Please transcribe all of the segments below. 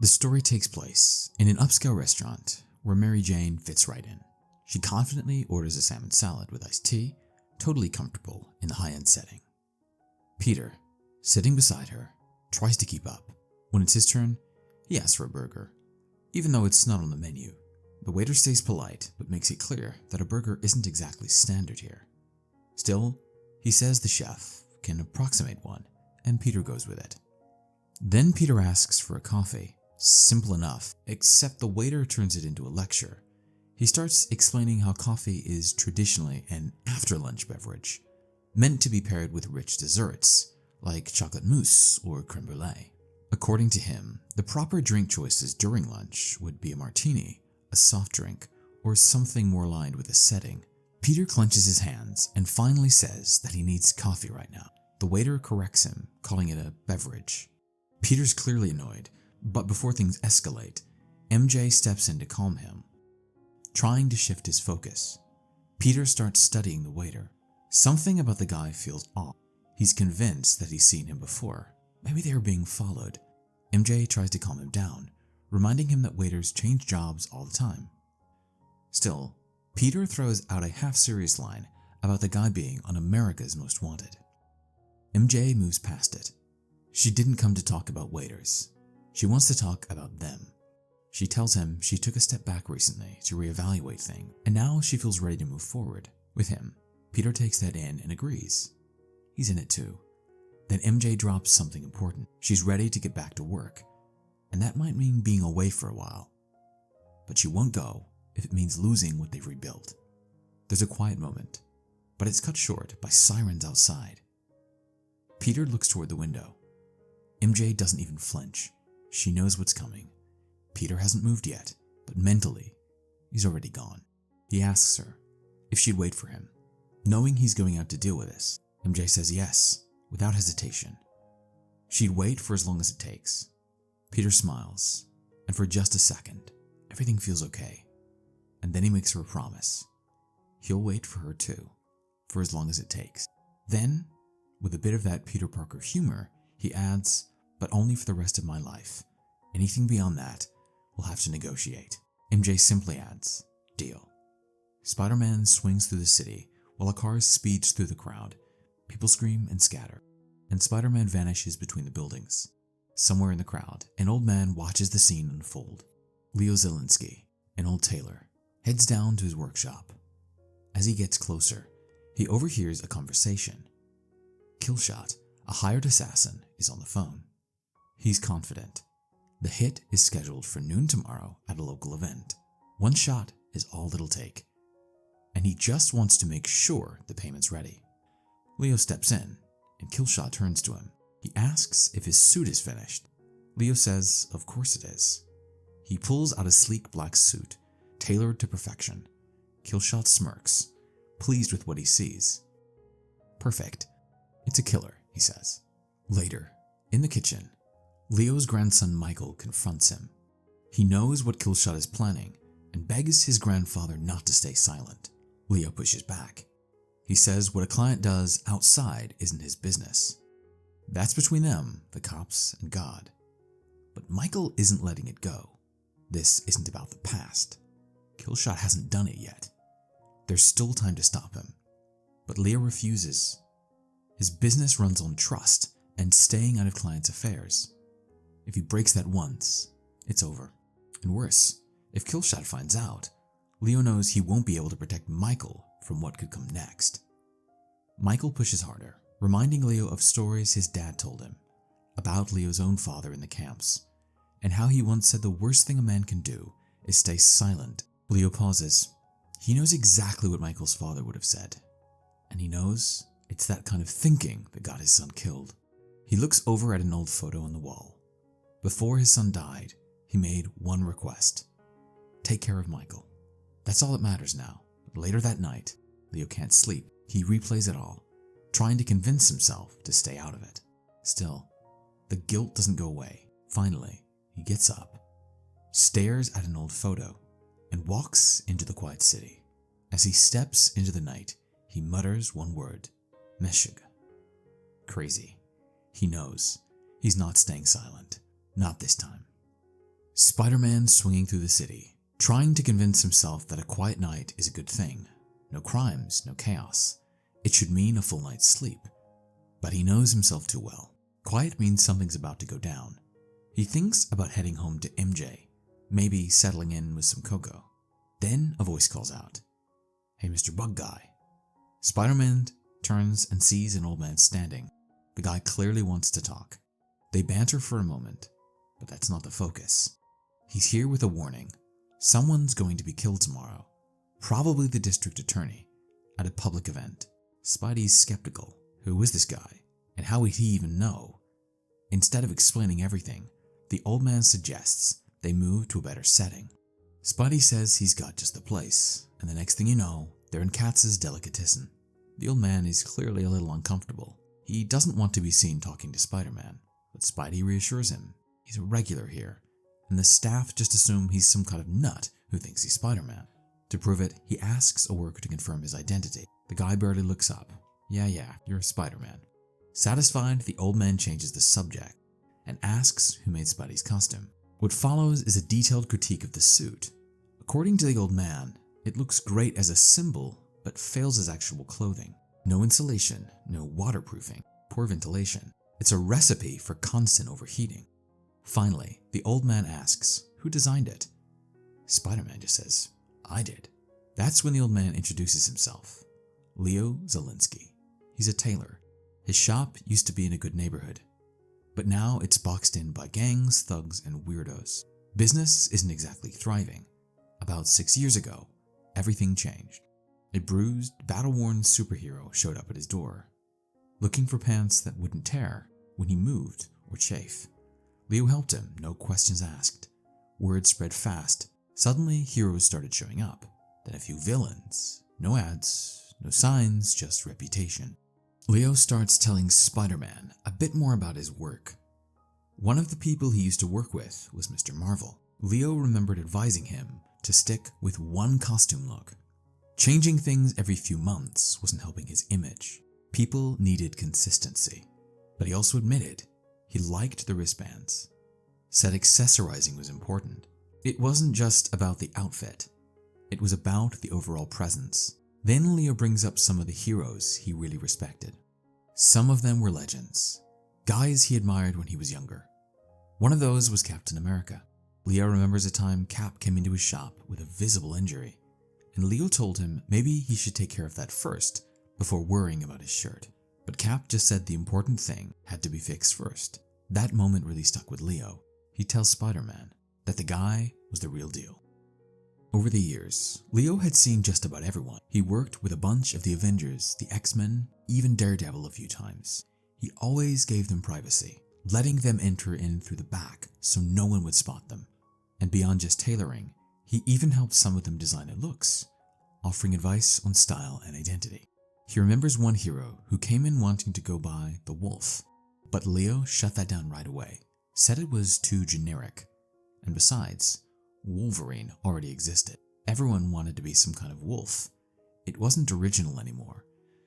The story takes place in an upscale restaurant where Mary Jane fits right in. She confidently orders a salmon salad with iced tea, totally comfortable in the high-end setting. Peter, sitting beside her, tries to keep up. When it's his turn, he asks for a burger, even though it's not on the menu. The waiter stays polite but makes it clear that a burger isn't exactly standard here. Still, he says the chef can approximate one, and Peter goes with it. Then Peter asks for a coffee. Simple enough, except the waiter turns it into a lecture. He starts explaining how coffee is traditionally an after-lunch beverage, meant to be paired with rich desserts, like chocolate mousse or creme brulee. According to him, the proper drink choices during lunch would be a martini, a soft drink, or something more aligned with the setting. Peter clenches his hands and finally says that he needs coffee right now. The waiter corrects him, calling it a beverage. Peter's clearly annoyed, but before things escalate, MJ steps in to calm him. Trying to shift his focus, Peter starts studying the waiter. Something about the guy feels off. He's convinced that he's seen him before. Maybe they are being followed. MJ tries to calm him down, reminding him that waiters change jobs all the time. Still, Peter throws out a half-serious line about the guy being on America's Most Wanted. MJ moves past it. She didn't come to talk about waiters. She wants to talk about them. She tells him she took a step back recently to reevaluate things, and now she feels ready to move forward with him. Peter takes that in and agrees. He's in it too. Then MJ drops something important. She's ready to get back to work, and that might mean being away for a while. But she won't go if it means losing what they've rebuilt. There's a quiet moment, but it's cut short by sirens outside. Peter looks toward the window. MJ doesn't even flinch. She knows what's coming. Peter hasn't moved yet, but mentally, he's already gone. He asks her if she'd wait for him, knowing he's going out to deal with this. MJ says yes, without hesitation. She'd wait for as long as it takes. Peter smiles, and for just a second, everything feels okay. And then he makes her a promise. He'll wait for her too, for as long as it takes. Then, with a bit of that Peter Parker humor, he adds, but only for the rest of my life. Anything beyond that, we'll have to negotiate. MJ simply adds, deal. Spider-Man swings through the city while a car speeds through the crowd. People scream and scatter, and Spider-Man vanishes between the buildings. Somewhere in the crowd, an old man watches the scene unfold. Leo Zielinski, an old tailor, heads down to his workshop. As he gets closer, he overhears a conversation. Killshot, a hired assassin, is on the phone. He's confident. The hit is scheduled for noon tomorrow at a local event. One shot is all it'll take, and he just wants to make sure the payment's ready. Leo steps in, and Killshot turns to him. He asks if his suit is finished. Leo says of course it is. He pulls out a sleek black suit, tailored to perfection. Killshot smirks, pleased with what he sees. Perfect. It's a killer, he says. Later, in the kitchen, Leo's grandson Michael confronts him. He knows what Killshot is planning and begs his grandfather not to stay silent. Leo pushes back. He says what a client does outside isn't his business. That's between them, the cops, and God. But Michael isn't letting it go. This isn't about the past. Killshot hasn't done it yet. There's still time to stop him. But Leo refuses. His business runs on trust and staying out of clients' affairs. If he breaks that once, it's over. And worse, if Killshot finds out, Leo knows he won't be able to protect Michael from what could come next. Michael pushes harder, reminding Leo of stories his dad told him about Leo's own father in the camps, and how he once said the worst thing a man can do is stay silent. Leo pauses. He knows exactly what Michael's father would have said, and he knows it's that kind of thinking that got his son killed. He looks over at an old photo on the wall. Before his son died, he made one request. Take care of Michael. That's all that matters now. But later that night, Leo can't sleep. He replays it all, trying to convince himself to stay out of it. Still, the guilt doesn't go away. Finally, he gets up, stares at an old photo, and walks into the quiet city. As he steps into the night, he mutters one word, Meshuggah. Crazy. He knows. He's not staying silent. Not this time. Spider-Man swinging through the city, trying to convince himself that a quiet night is a good thing. No crimes, no chaos. It should mean a full night's sleep. But he knows himself too well. Quiet means something's about to go down. He thinks about heading home to MJ, maybe settling in with some cocoa. Then a voice calls out, "Hey, Mr. Bug Guy." Spider-Man turns and sees an old man standing. The guy clearly wants to talk. They banter for a moment, but that's not the focus. He's here with a warning. Someone's going to be killed tomorrow, probably the district attorney, at a public event. Spidey's skeptical. Who is this guy? And how would he even know? Instead of explaining everything, the old man suggests they move to a better setting. Spidey says he's got just the place, and the next thing you know, they're in Katz's delicatessen. The old man is clearly a little uncomfortable. He doesn't want to be seen talking to Spider-Man, but Spidey reassures him he's a regular here, and the staff just assume he's some kind of nut who thinks he's Spider-Man. To prove it, he asks a worker to confirm his identity. The guy barely looks up. Yeah, you're Spider-Man. Satisfied, the old man changes the subject and asks who made Spidey's costume. What follows is a detailed critique of the suit. According to the old man, it looks great as a symbol, but fails as actual clothing. No insulation, no waterproofing, poor ventilation. It's a recipe for constant overheating. Finally, the old man asks, who designed it? Spider-Man just says, I did. That's when the old man introduces himself. Leo Zielinski. He's a tailor. His shop used to be in a good neighborhood, but now it's boxed in by gangs, thugs, and weirdos. Business isn't exactly thriving. About 6 years ago, everything changed. A bruised, battle-worn superhero showed up at his door, looking for pants that wouldn't tear when he moved or chafe. Leo helped him, no questions asked. Word spread fast. Suddenly, heroes started showing up. Then a few villains. No ads, no signs, just reputation. Leo starts telling Spider-Man a bit more about his work. One of the people he used to work with was Mr. Marvel. Leo remembered advising him to stick with one costume look. Changing things every few months wasn't helping his image. People needed consistency. But he also admitted he liked the wristbands. Said accessorizing was important. It wasn't just about the outfit. It was about the overall presence. Then Leo brings up some of the heroes he really respected. Some of them were legends, guys he admired when he was younger. One of those was Captain America. Leo remembers a time Cap came into his shop with a visible injury, and Leo told him maybe he should take care of that first before worrying about his shirt. But Cap just said the important thing had to be fixed first. That moment really stuck with Leo. He tells Spider-Man that the guy was the real deal. Over the years, Leo had seen just about everyone. He worked with a bunch of the Avengers, the X-Men, even Daredevil a few times. He always gave them privacy, letting them enter in through the back so no one would spot them. And beyond just tailoring, he even helped some of them design their looks, offering advice on style and identity. He remembers one hero who came in wanting to go by the Wolf, but Leo shut that down right away, said it was too generic, and besides, Wolverine already existed. Everyone wanted to be some kind of wolf. It wasn't original anymore,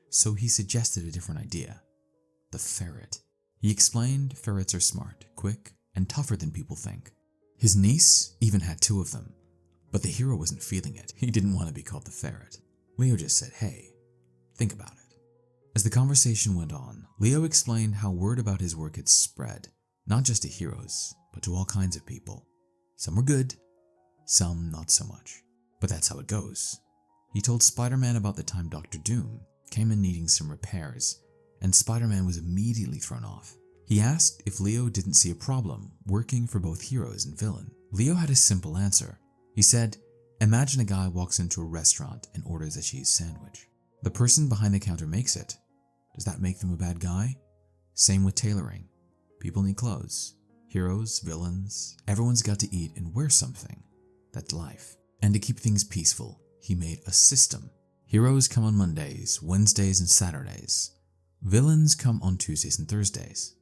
so he suggested a different idea. The ferret. He explained ferrets are smart, quick, and tougher than people think. His niece even had 2 of them, but the hero wasn't feeling it. He didn't want to be called the ferret. Leo just said, hey, think about it. As the conversation went on, Leo explained how word about his work had spread, not just to heroes, but to all kinds of people. Some were good, some not so much. But that's how it goes. He told Spider-Man about the time Dr. Doom came in needing some repairs, and Spider-Man was immediately thrown off. He asked if Leo didn't see a problem working for both heroes and villain. Leo had a simple answer. He said, imagine a guy walks into a restaurant and orders a cheese sandwich. The person behind the counter makes it. Does that make them a bad guy? Same with tailoring. People need clothes. Heroes, villains, everyone's got to eat and wear something. That's life. And to keep things peaceful, he made a system. Heroes come on Mondays, Wednesdays, and Saturdays. Villains come on Tuesdays and Thursdays.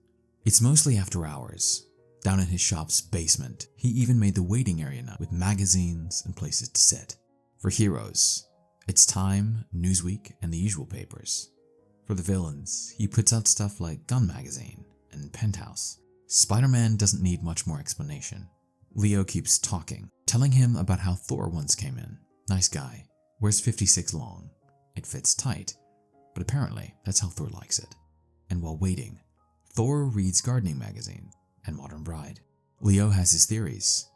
It's mostly after hours. Down in his shop's basement, he even made the waiting area now with magazines and places to sit. For heroes, it's Time, Newsweek, and the usual papers. For the villains, he puts out stuff like Gun Magazine and Penthouse. Spider-Man doesn't need much more explanation. Leo keeps talking, telling him about how Thor once came in. Nice guy, wears 56 long. It fits tight, but apparently that's how Thor likes it. And while waiting, Thor reads gardening magazine and Modern Bride. Leo has his theories.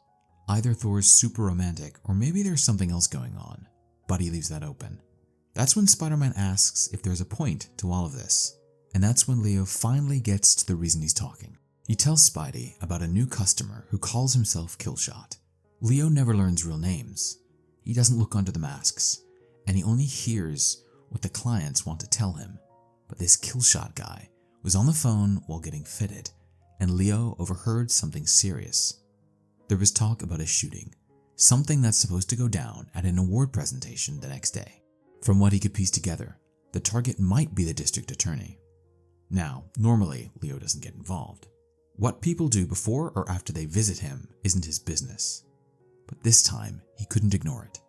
Either Thor's super romantic or maybe there's something else going on, but he leaves that open. That's when Spider-Man asks if there's a point to all of this, and that's when Leo finally gets to the reason he's talking. He tells Spidey about a new customer who calls himself Killshot. Leo never learns real names. He doesn't look under the masks, and he only hears what the clients want to tell him. But this Killshot guy was on the phone while getting fitted, and Leo overheard something serious. There was talk about a shooting, something that's supposed to go down at an award presentation the next day. From what he could piece together, the target might be the district attorney. Now, normally, Leo doesn't get involved. What people do before or after they visit him isn't his business. But this time, he couldn't ignore it.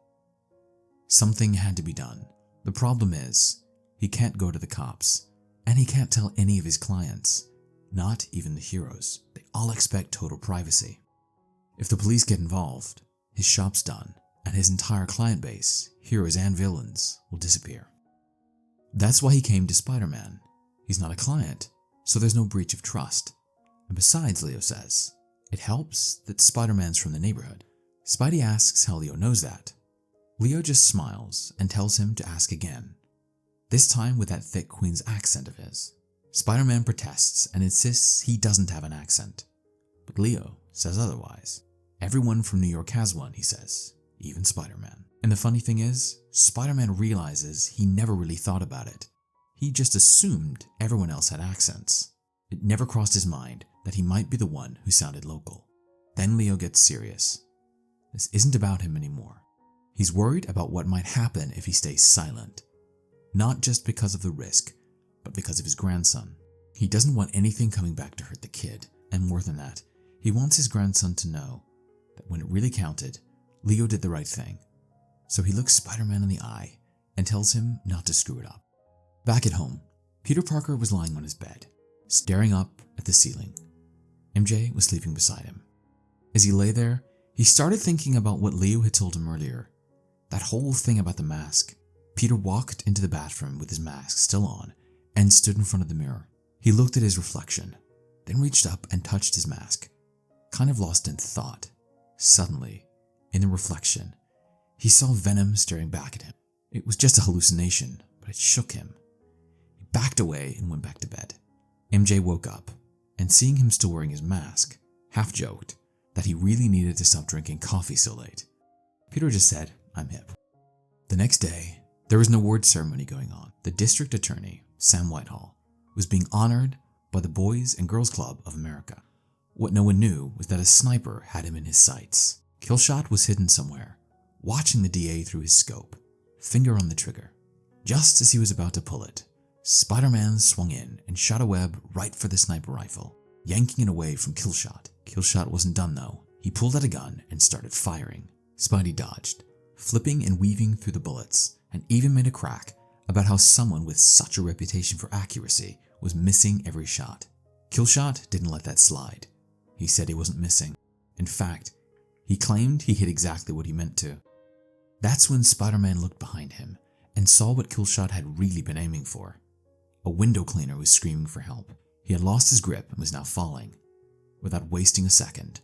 Something had to be done. The problem is, he can't go to the cops, and he can't tell any of his clients, not even the heroes. They all expect total privacy. If the police get involved, his shop's done, and his entire client base, heroes and villains, will disappear. That's why he came to Spider-Man. He's not a client, so there's no breach of trust. And besides, Leo says, it helps that Spider-Man's from the neighborhood. Spidey asks how Leo knows that. Leo just smiles and tells him to ask again, this time with that thick Queen's accent of his. Spider-Man protests and insists he doesn't have an accent, but Leo says otherwise. Everyone from New York has one, he says, even Spider-Man. And the funny thing is, Spider-Man realizes he never really thought about it. He just assumed everyone else had accents. It never crossed his mind that he might be the one who sounded local. Then Leo gets serious. This isn't about him anymore. He's worried about what might happen if he stays silent. Not just because of the risk, but because of his grandson. He doesn't want anything coming back to hurt the kid, and more than that, he wants his grandson to know that when it really counted, Leo did the right thing. So he looks Spider-Man in the eye and tells him not to screw it up. Back at home, Peter Parker was lying on his bed, staring up at the ceiling. MJ was sleeping beside him. As he lay there, he started thinking about what Leo had told him earlier. That whole thing about the mask. Peter walked into the bathroom with his mask still on and stood in front of the mirror. He looked at his reflection, then reached up and touched his mask, kind of lost in thought. Suddenly, in the reflection, he saw Venom staring back at him. It was just a hallucination, but it shook him. He backed away and went back to bed. MJ woke up, and seeing him still wearing his mask, half joked that he really needed to stop drinking coffee so late. Peter just said, I'm hip. The next day, there was an award ceremony going on. The district attorney, Sam Whitehall, was being honored by the Boys and Girls Club of America. What no one knew was that a sniper had him in his sights. Killshot was hidden somewhere, watching the DA through his scope, finger on the trigger. Just as he was about to pull it, Spider-Man swung in and shot a web right for the sniper rifle, yanking it away from Killshot. Killshot wasn't done though. He pulled out a gun and started firing. Spidey dodged, flipping and weaving through the bullets, and even made a crack about how someone with such a reputation for accuracy was missing every shot. Killshot didn't let that slide. He said he wasn't missing. In fact, he claimed he hit exactly what he meant to. That's when Spider-Man looked behind him and saw what Killshot had really been aiming for. A window cleaner was screaming for help. He had lost his grip and was now falling. Without wasting a second,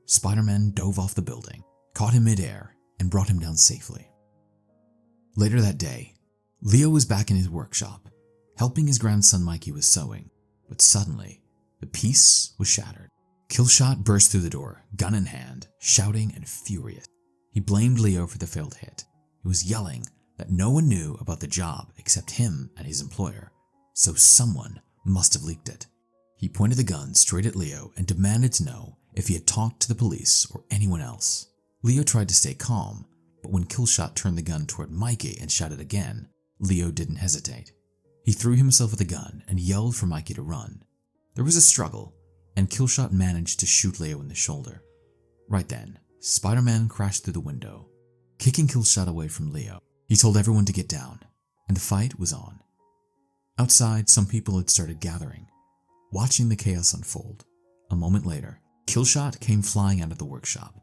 Spider-Man dove off the building, caught him mid-air, and brought him down safely. Later that day, Leo was back in his workshop, helping his grandson Mikey with sewing, but suddenly, the peace was shattered. Killshot burst through the door, gun in hand, shouting and furious. He blamed Leo for the failed hit. He was yelling that no one knew about the job except him and his employer, so someone must have leaked it. He pointed the gun straight at Leo and demanded to know if he had talked to the police or anyone else. Leo tried to stay calm, but when Killshot turned the gun toward Mikey and shouted again, Leo didn't hesitate. He threw himself at the gun and yelled for Mikey to run. There was a struggle, and Killshot managed to shoot Leo in the shoulder. Right then, Spider-Man crashed through the window, kicking Killshot away from Leo. He told everyone to get down, and the fight was on. Outside, some people had started gathering, watching the chaos unfold. A moment later, Killshot came flying out of the workshop,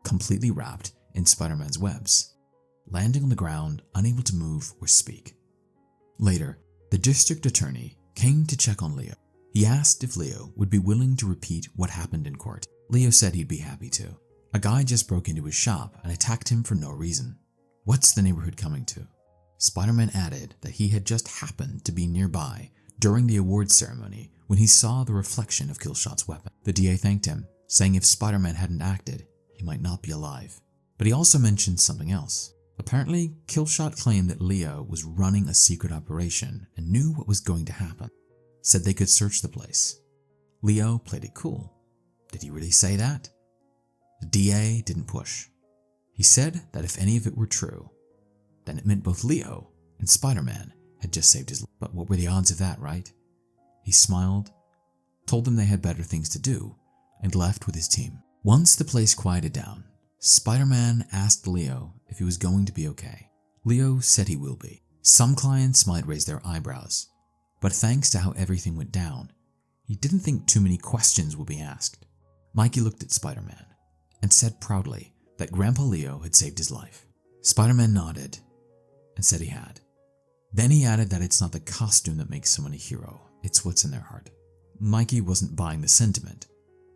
completely wrapped in Spider-Man's webs, landing on the ground, unable to move or speak. Later, the district attorney came to check on Leo. He asked if Leo would be willing to repeat what happened in court. Leo said he'd be happy to. A guy just broke into his shop and attacked him for no reason. What's the neighborhood coming to? Spider-Man added that he had just happened to be nearby during the awards ceremony when he saw the reflection of Killshot's weapon. The DA thanked him, saying if Spider-Man hadn't acted, he might not be alive. But he also mentioned something else. Apparently, Killshot claimed that Leo was running a secret operation and knew what was going to happen. Said they could search the place. Leo played it cool. Did he really say that? The DA didn't push. He said that if any of it were true, then it meant both Leo and Spider-Man had just saved his life. But what were the odds of that, right? He smiled, told them they had better things to do, and left with his team. Once the place quieted down, Spider-Man asked Leo if he was going to be okay. Leo said he will be. Some clients might raise their eyebrows, but thanks to how everything went down, he didn't think too many questions would be asked. Mikey looked at Spider-Man and said proudly that Grandpa Leo had saved his life. Spider-Man nodded and said he had. Then he added that it's not the costume that makes someone a hero, it's what's in their heart. Mikey wasn't buying the sentiment.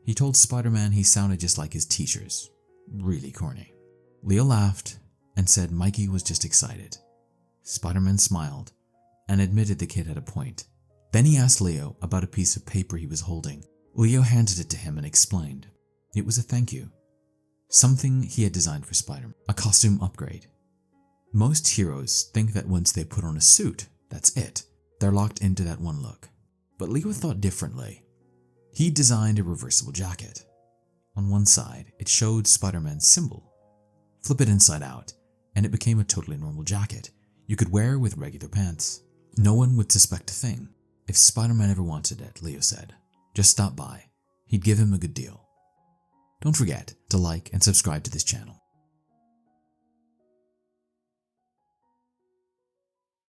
He told Spider-Man he sounded just like his teachers. Really corny. Leo laughed and said Mikey was just excited. Spider-Man smiled and admitted the kid had a point. Then he asked Leo about a piece of paper he was holding. Leo handed it to him and explained. It was a thank you. Something he had designed for Spider-Man. A costume upgrade. Most heroes think that once they put on a suit, that's it. They're locked into that one look. But Leo thought differently. He designed a reversible jacket. On one side, it showed Spider-Man's symbol. Flip it inside out, and it became a totally normal jacket you could wear with regular pants. No one would suspect a thing. If Spider-Man ever wanted it, Leo said, just stop by. He'd give him a good deal. Don't forget to like and subscribe to this channel.